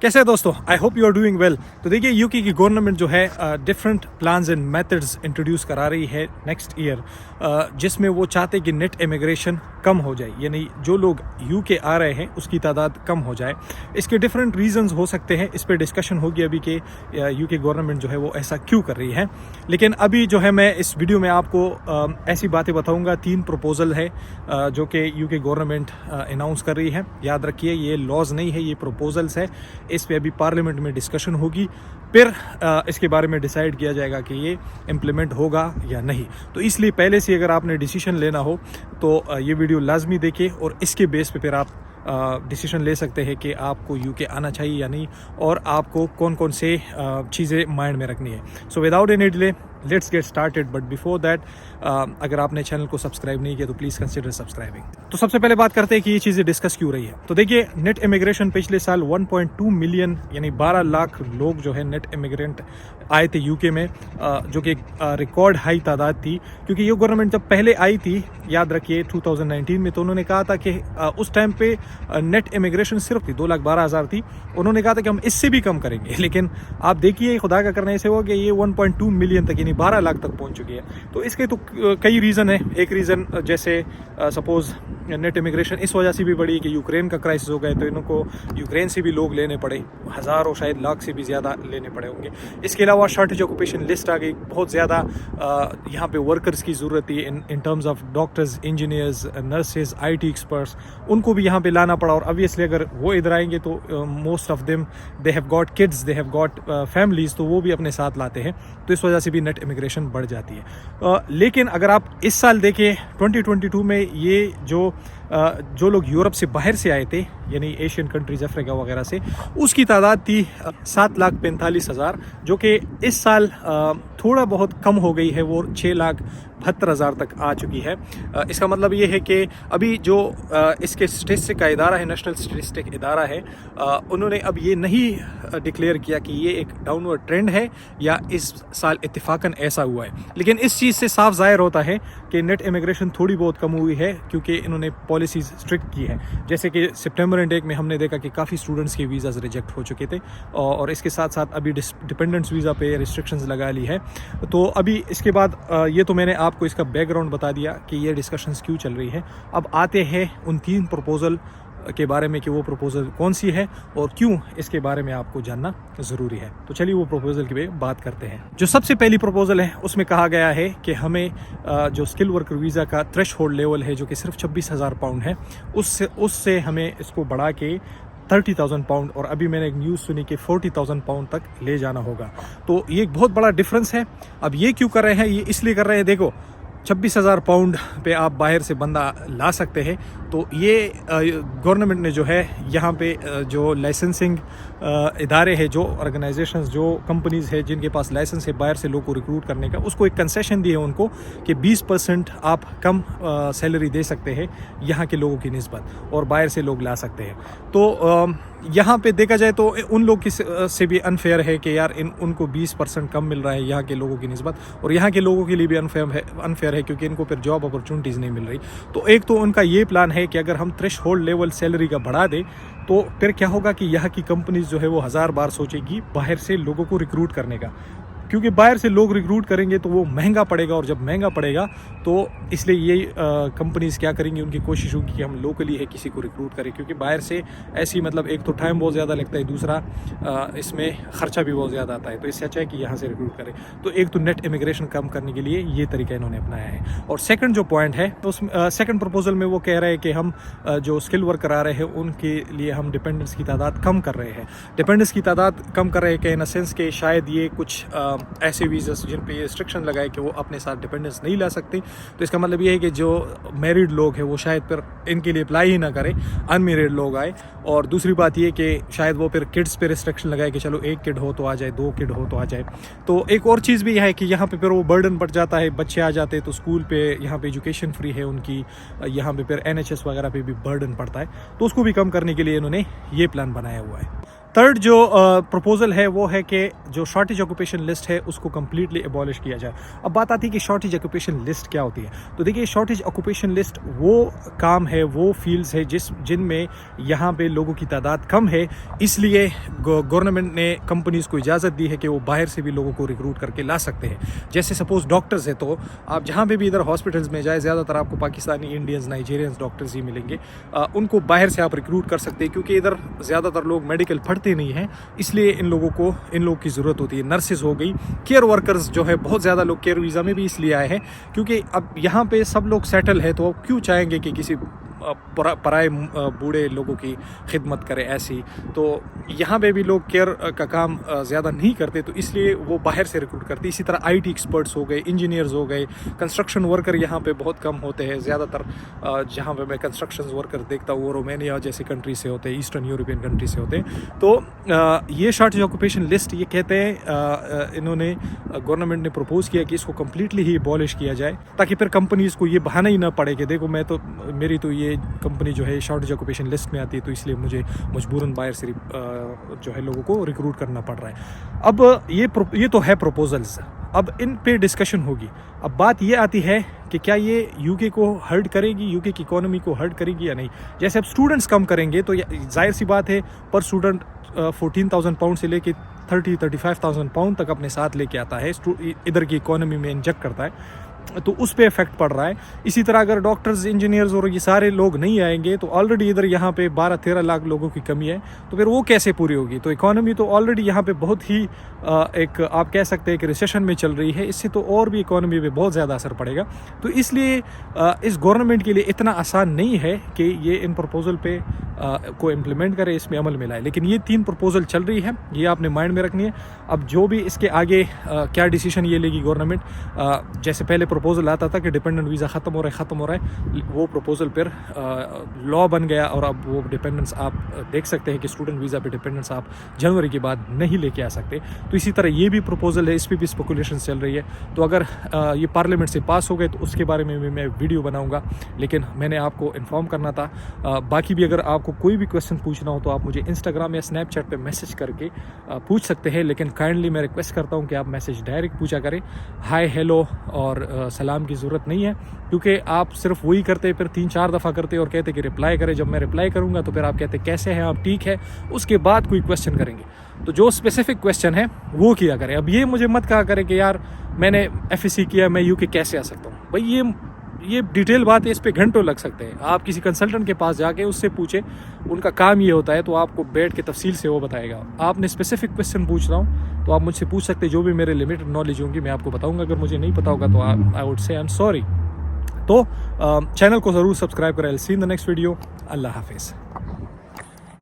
कैसे है दोस्तों? I hope you are doing well. तो देखिए, यूके की गवर्नमेंट जो है different plans and methods introduce करा रही है नेक्स्ट ईयर, जिसमें वो चाहते कि नेट इमिग्रेशन कम हो जाए, यानी जो लोग यूके आ रहे हैं उसकी तादाद कम हो जाए। इसके डिफरेंट रीजंस हो सकते हैं, इस पर डिस्कशन होगी अभी कि यूके गवर्नमेंट जो है वो ऐसा क्यों कर रही है। लेकिन अभी जो है मैं इस वीडियो में आपको ऐसी बातें बताऊंगा। 3 प्रपोजल है जो कि यूके गवर्नमेंट अनाउंस कर रही है। याद रखिए, ये लॉज नहीं है, ये प्रपोजल्स है। इस पे अभी पार्लियामेंट में डिस्कशन होगी, फिर इसके बारे में डिसाइड किया जाएगा कि ये इम्प्लीमेंट होगा या नहीं। तो इसलिए पहले से अगर आपने डिसीजन लेना हो तो ये वीडियो लाजमी देखिए, और इसके बेस पे फिर आप डिसीजन ले सकते हैं कि आपको यूके आना चाहिए या नहीं, और आपको कौन कौन से चीज़ें माइंड में रखनी है। So without any delay let's get started. But before that, अगर आपने चैनल को सब्सक्राइब नहीं किया तो प्लीज़ कंसिडर सब्सक्राइबिंग। तो सबसे पहले बात करते हैं कि ये चीज़ें डिस्कस क्यों रही है। तो देखिए, नेट इमिग्रेशन पिछले साल 1.2 मिलियन यानी 12 लाख लोग जो है नेट इमिग्रेंट आए थे यूके में, जो कि रिकॉर्ड हाई तादाद थी। क्योंकि ये गवर्नमेंट जब पहले आई थी, याद रखिए 2019 में, तो उन्होंने कहा था कि उस टाइम पे नेट इमिग्रेशन सिर्फ थी 2,12,000 थी। उन्होंने कहा था कि हम इससे भी कम करेंगे, लेकिन आप देखिए खुदा का करने से हुआ कि ये 1.2 मिलियन तक यानी 12 लाख तक पहुंच चुकी है। तो इसके तो कई रीज़न है। एक रीज़न जैसे सपोज नेट इमिग्रेशन इस वजह से भी बढ़ी कि यूक्रेन का क्राइसिस हो गया, तो इनको यूक्रेन से भी लोग लेने पड़े, हज़ारों शायद लाख से भी ज़्यादा लेने पड़े होंगे। इसके अलावा शॉर्टेज ऑक्यूपेशन लिस्ट आ गई, बहुत ज़्यादा यहाँ पे वर्कर्स की ज़रूरत थी in terms of doctors, engineers, nurses, IT experts, उनको भी यहाँ पे लाना पड़ा। और ऑब्वियसली अगर वो इधर आएंगे तो most of them they have got kids, they have got families, तो वो भी अपने साथ लाते हैं, तो इस वजह से भी नेट इमिग्रेशन बढ़ जाती है। लेकिन अगर आप इस साल देखें 2022 में, ये जो लोग यूरोप से बाहर से आए थे, यानी एशियन कंट्रीज, अफ्रीका वगैरह से, उसकी तादाद थी 7,45,000, जो कि इस साल थोड़ा बहुत कम हो गई है, वो 6,72,000 तक आ चुकी है। इसका मतलब ये है कि अभी जो इसके स्टेटिस्टिक का इदारा है, नेशनल स्टेटिस्टिक इदारा है, उन्होंने अब ये नहीं डिक्लेयर किया कि ये एक डाउनवर्ड ट्रेंड है या इस साल इत्तेफाकन ऐसा हुआ है। लेकिन इस चीज़ से साफ जाहिर होता है कि नेट इमिग्रेशन थोड़ी बहुत कम हुई है, क्योंकि इन्होंने पॉलिसीज स्ट्रिक्ट की है। जैसे कि सितंबर इंटेक में हमने देखा कि काफ़ी स्टूडेंट्स के वीज़ाज रिजेक्ट हो चुके थे, और इसके साथ साथ अभी डिपेंडेंट्स वीज़ा पे रिस्ट्रिक्शंस लगा ली है। तो अभी इसके बाद ये तो मैंने आपको इसका बैकग्राउंड बता दिया कि ये डिस्कशंस क्यों चल रही है। अब आते हैं उन 3 प्रपोजल के बारे में कि वो प्रपोजल कौन सी है और क्यों इसके बारे में आपको जानना ज़रूरी है। तो चलिए वो प्रपोजल की बात करते हैं। जो सबसे पहली प्रपोजल है उसमें कहा गया है कि हमें जो स्किल वर्कर वीज़ा का थ्रेश होल्ड लेवल है, जो कि सिर्फ 26,000 पाउंड है, उससे हमें इसको बढ़ा के 30,000 पाउंड, और अभी मैंने एक न्यूज़ सुनी कि 40,000 पाउंड तक ले जाना होगा। तो ये एक बहुत बड़ा डिफरेंस है। अब ये क्यों कर रहे हैं? ये इसलिए कर रहे हैं, देखो 26,000 पाउंड पे आप बाहर से बंदा ला सकते हैं। तो ये गवर्नमेंट ने जो है यहाँ पे जो लाइसेंसिंग इदारे हैं, जो ऑर्गेनाइजेशंस, जो कंपनीज़ है जिनके पास लाइसेंस है बाहर से लोग को रिक्रूट करने का, उसको एक कंसेशन दी है उनको कि 20% आप कम सैलरी दे सकते हैं यहाँ के लोगों की निस्बत, और बाहर से लोग ला सकते हैं। तो यहाँ पे देखा जाए तो उन लोग से भी अनफेयर है कि यार उनको 20% कम मिल रहा है यहाँ के लोगों की निस्बत, और यहाँ के लोगों के लिए भी अनफेयर है क्योंकि इनको फिर जॉब अपॉर्चुनिटीज़ नहीं मिल रही। तो एक तो उनका ये प्लान है कि अगर हम थ्रेश होल्ड लेवल सैलरी का बढ़ा दें तो फिर क्या होगा कि यहाँ की कंपनीज जो है वो 1000 बार सोचेगी बाहर से लोगों को रिक्रूट करने का, क्योंकि बाहर से लोग रिक्रूट करेंगे तो वो महंगा पड़ेगा, और जब महंगा पड़ेगा तो इसलिए ये कंपनीज क्या करेंगी, उनकी कोशिश होगी कि हम लोकली है किसी को रिक्रूट करें, क्योंकि बाहर से ऐसी मतलब एक तो टाइम बहुत ज़्यादा लगता है, दूसरा इसमें ख़र्चा भी बहुत ज़्यादा आता है। तो इससे अच्छा है कि यहाँ से रिक्रूट करें। तो एक तो नेट इमिग्रेशन कम करने के लिए ये तरीका इन्होंने अपनाया है। और सेकंड जो पॉइंट है, तो उस सेकंड प्रपोजल में वो कह रहे हैं कि हम जो स्किल वर्कर आ रहे हैं उनके लिए हम डिपेंडेंट्स की तादाद कम कर रहे हैं। डिपेंडेंट्स की तादाद कम कर रहे हैं कि इन अ सेंस के शायद ये कुछ ऐसे वीज़ास जिन पे ये रिस्ट्रिक्शन लगाए कि वो अपने साथ डिपेंडेंस नहीं ला सकते। तो इसका मतलब ये है कि जो मैरिड लोग हैं वो शायद फिर इनके लिए अप्लाई ही ना करें, अनमेरिड लोग आए। और दूसरी बात ये कि शायद वो फिर किड्स पे रिस्ट्रिक्शन लगाए कि चलो 1 किड हो तो आ जाए, 2 किड हो तो आ जाए। तो एक और चीज़ भी है कि यहाँ पे फिर वो बर्डन बढ़ जाता है, बच्चे आ जाते हैं तो स्कूल पे यहाँ पे एजुकेशन फ्री है उनकी, यहाँ पे फिर NHS वगैरह पे भी बर्डन पड़ता है। तो उसको भी कम करने के लिए इन्होंने ये प्लान बनाया हुआ है। थर्ड जो प्रपोजल है वो है कि जो शॉर्टेज ऑक्यूपेशन लिस्ट है उसको कम्प्लीटली एबॉलिश किया जाए। अब बात आती है कि शॉर्टेज ऑक्यूपेशन लिस्ट क्या होती है। तो देखिए, शॉर्टेज ऑक्यूपेशन लिस्ट वो काम है, वो फील्ड्स है जिनमें यहाँ पे लोगों की तादाद कम है, इसलिए गवर्नमेंट ने कंपनीज को इजाज़त दी है कि वो बाहर से भी लोगों को रिक्रूट करके ला सकते हैं। जैसे सपोज डॉक्टर्स है, तो आप जहाँ पे भी इधर हॉस्पिटल्स में जाए, ज़्यादातर आपको पाकिस्तानी, इंडियंस, नाइजीरियंस डॉक्टर्स ही मिलेंगे। उनको बाहर से आप रिक्रूट कर सकते हैं, क्योंकि इधर ज़्यादातर लोग मेडिकल पढ़ते नहीं हैं, इसलिए इन लोगों की ज़रूरत होती है। नर्सेज हो गई, केयर वर्कर्स जो है, बहुत ज़्यादा लोग केयर वीज़ा में भी इसलिए आए हैं क्योंकि अब यहाँ पे सब लोग सेटल है, तो अब क्यों चाहेंगे कि किसी पराए बूढ़े लोगों की खिदमत करे ऐसी। तो यहाँ पे भी लोग केयर का काम ज़्यादा नहीं करते, तो इसलिए वो बाहर से रिक्रूट करते। इसी तरह IT एक्सपर्ट्स हो गए, इंजीनियर्स हो गए, कंस्ट्रक्शन वर्कर यहाँ पे बहुत कम होते हैं। ज़्यादातर जहाँ पे मैं कंस्ट्रक्शन वर्कर देखता हूँ वो रोमानिया जैसी कंट्री से होते हैं, ईस्टर्न यूरोपियन कंट्री से होते हैं। तो ये शॉर्टेज ऑक्यूपेशन लिस्ट ये कहते हैं, इन्होंने गवर्नमेंट ने प्रपोज किया कि इसको कम्प्लीटली ही एबॉलिश किया जाए, ताकि फिर कंपनीज़ को ये बहाना ही ना पड़े कि देखो मेरी तो ये कंपनी जो है शॉर्टेज ऑक्यूपेशन लिस्ट में आती है, तो इसलिए मुझे मजबूरन बाहर से जो है लोगों को रिक्रूट करना पड़ रहा है। अब ये तो है प्रपोजल्स, अब इन पे डिस्कशन होगी। अब बात ये आती है कि क्या ये यूके को हर्ट करेगी, यूके की इकोनॉमी को हर्ट करेगी या नहीं। जैसे अब स्टूडेंट्स कम करेंगे तो जाहिर सी बात है, पर स्टूडेंट 14,000 पाउंड से लेके 35,000 पाउंड तक अपने साथ लेके आता है, इधर की इकोनॉमी में इंजेक्ट करता है, तो उस पे इफेक्ट पड़ रहा है। इसी तरह अगर डॉक्टर्स, इंजीनियर्स और ये सारे लोग नहीं आएंगे, तो ऑलरेडी इधर यहाँ पे 12-13 लाख लोगों की कमी है, तो फिर वो कैसे पूरी होगी। तो इकोनॉमी तो ऑलरेडी यहाँ पे बहुत ही एक आप कह सकते हैं कि रिसेशन में चल रही है, इससे तो और भी इकोनॉमी पे बहुत ज़्यादा असर पड़ेगा। तो इसलिए इस गवर्नमेंट के लिए इतना आसान नहीं है कि ये इन प्रपोजल पे को इम्प्लीमेंट करे, इसमें अमल में लाए। लेकिन ये 3 प्रपोजल चल रही है, ये आपने माइंड में रखनी है। अब जो भी इसके आगे क्या डिसीजन ये लेगी गवर्नमेंट, जैसे पहले प्रपोजल आता था कि डिपेंडेंट वीज़ा ख़त्म हो रहा है, वो प्रपोजल फिर लॉ बन गया, और अब वो डिपेंडेंट्स आप देख सकते हैं कि स्टूडेंट वीज़ा पे डिपेंडेंट्स आप जनवरी के बाद नहीं लेके आ सकते। तो इसी तरह ये भी प्रपोजल है, इस पर भी स्पेकुलेशन चल रही है। तो अगर ये पार्लियामेंट से पास हो गए तो उसके बारे में भी मैं वीडियो बनाऊँगा, लेकिन मैंने आपको इन्फॉर्म करना था। बाकी भी अगर आपको कोई भी क्वेश्चन पूछना हो तो आप मुझे इंस्टाग्राम या स्नैपचैट पे मैसेज करके पूछ सकते हैं, लेकिन काइंडली मैं रिक्वेस्ट करता हूं कि आप मैसेज डायरेक्ट पूछा करें। हाय, हेलो और सलाम की ज़रूरत नहीं है, क्योंकि आप सिर्फ वही करते, फिर 3-4 दफ़ा करते और कहते कि रिप्लाई करें। जब मैं रिप्लाई करूंगा तो फिर आप कहते कैसे हैं आप, ठीक है, उसके बाद कोई क्वेश्चन करेंगे। तो जो स्पेसिफिक क्वेश्चन है वो किया करें। अब ये मुझे मत कहा करें कि यार मैंने FSC किया, मैं यूके कैसे आ सकता हूँ। भाई ये डिटेल बात है, इस पे घंटों लग सकते हैं। आप किसी कंसल्टेंट के पास जाके उससे पूछे, उनका काम ये होता है, तो आपको बैठ के तफसील से वो बताएगा। आपने स्पेसिफिक क्वेश्चन पूछ रहा हूँ तो आप मुझसे पूछ सकते हैं, जो भी मेरे लिमिटेड नॉलेज होंगी मैं आपको बताऊंगा। अगर मुझे नहीं पता होगा तो I would say I am sorry. तो चैनल को ज़रूर सब्सक्राइब करें। I will see in the next video. अल्लाह हाफिज़।